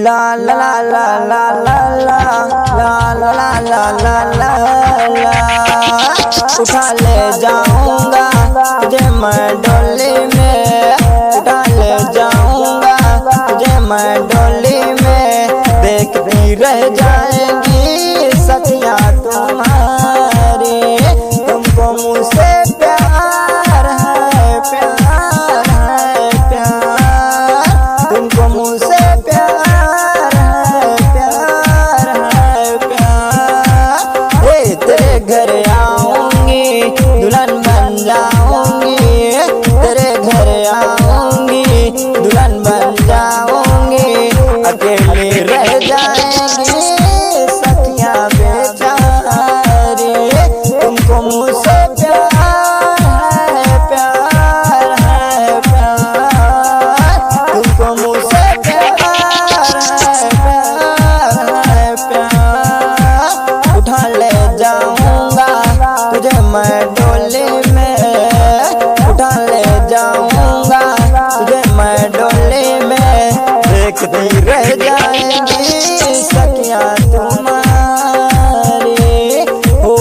ला ला ला ला ला ला ला ला ला ला ला ला उठा ले जाऊंगा तुझे मैं डोली में, उठा ले जाऊंगा तुझे मैं डोली में। देखती रह जाएंगी सखियाँ तुम्हारी, तुमको मुझसे प्यार है, प्यार है, प्यार तुमको मुझसे प्यार है, प्यार है, प्यार। ए तेरे घर आऊंगी दुल्हन बन जाऊंगी, तेरे घर आऊंगी दुल्हन बन जाऊंगी। अकेली रह जाएंगी सखियाँ बेचारी, तुमको मुझसे प्यार है, प्यार है, प्यार तुमको मुझसे प्यार है, प्यार है, प्यार। उठा ले जाऊंगा तुझे मैं डोली में, उठा ले जाऊंगा तुझे मैं डोली में। देखती रह जाएंगी सखियाँ तुम्हारी, हो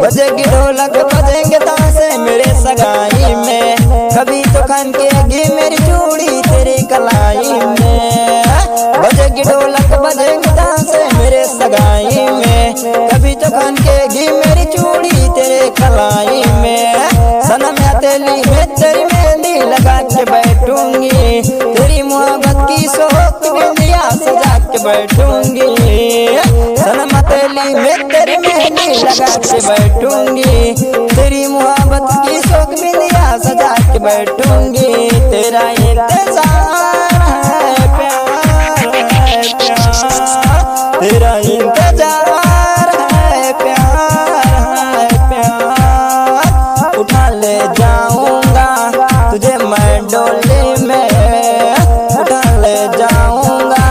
बजेगी ढोलक बजेंगे ताशे मेरे सगाई में, कभी तो खनकेगी मेरी चूड़ी तेरी कलाई में। बजेगी ढोलक बजेंगे ताशे मेरे सगाई में, कभी तो खनकेगी मेरी चूड़ी तेरे कलाई में। सनम हथेली में तेरी मेहंदी लगा के बैठूंगी, तेरी मोहब्बत की सोख बिंदिया सजा के बैठूंगी। सनम हथेली में तेरी मेहंदी लगा के बैठूंगी, तेरी मोहब्बत की सोख बिंदिया सजा के बैठूंगी। तेरा इंतजार है, प्यार है, प्यार तेरा इंतजार है, प्यार है, प्यार। उठा ले जाऊंगा तुझे मैं डोली में, उठा ले जाऊंगा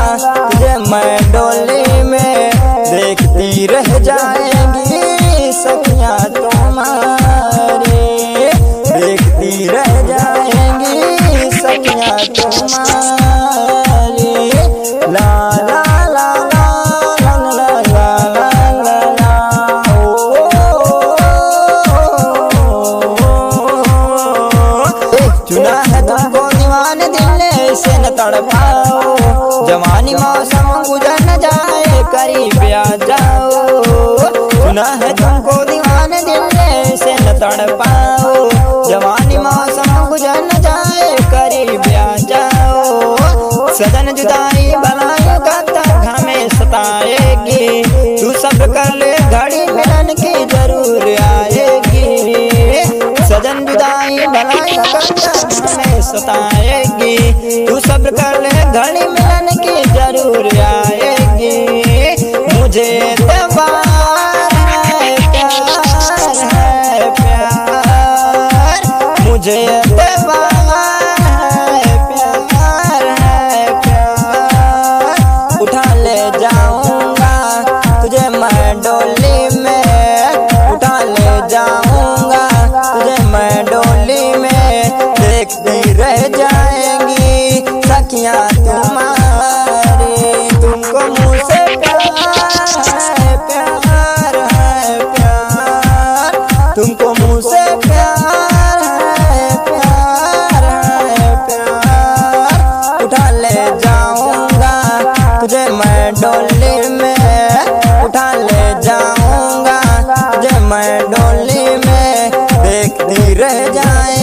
तुझे मैं डोली में। देखती रह जाएंगी सखियाँ तुम्हारी, देखती रह जाएंगी सखियाँ तुम्हारी। ला ला ला ला ला ला ला ला ला चुना है तुमको दीवाने दिल ने इसे न तड़पाओ, जवानी मौसम गुजर न जाए करीब आ जाओ। चुना है तुमको दीवाने दिल ने इसे न तड़पाओ, जवानी मौसम गुजर न जाए करीब आ जाओ। सजन जुदाई बनाई का तक हमें सताएगी, तू सब्र कर ले घड़ी मिलन की जरूर आएगी। सजन जुदाई बनाई का तक हमें सताएगी, तू सब्र कर ले घड़ी मिलन की जरूर आएगी। मुझे एतबार है, प्यार है, प्यार मुझे एतबार है, प्यार है, प्यार। उठा ले जाऊंगा तुझे मैं डोली में, उठा ले जाऊंगा तुझे मैं डोली में। देखती रह जाएंगी सखियाँ तुम्हारी, तुमको मुझसे प्यार है, प्यार है, प्यार तुमको मुझसे प्यार है, प्यार है, प्यार। उठा ले जाऊंगा तुझे मैं डोली में, उठा ले जाऊंगा तुझे मैं डोली में। देखती रह जाए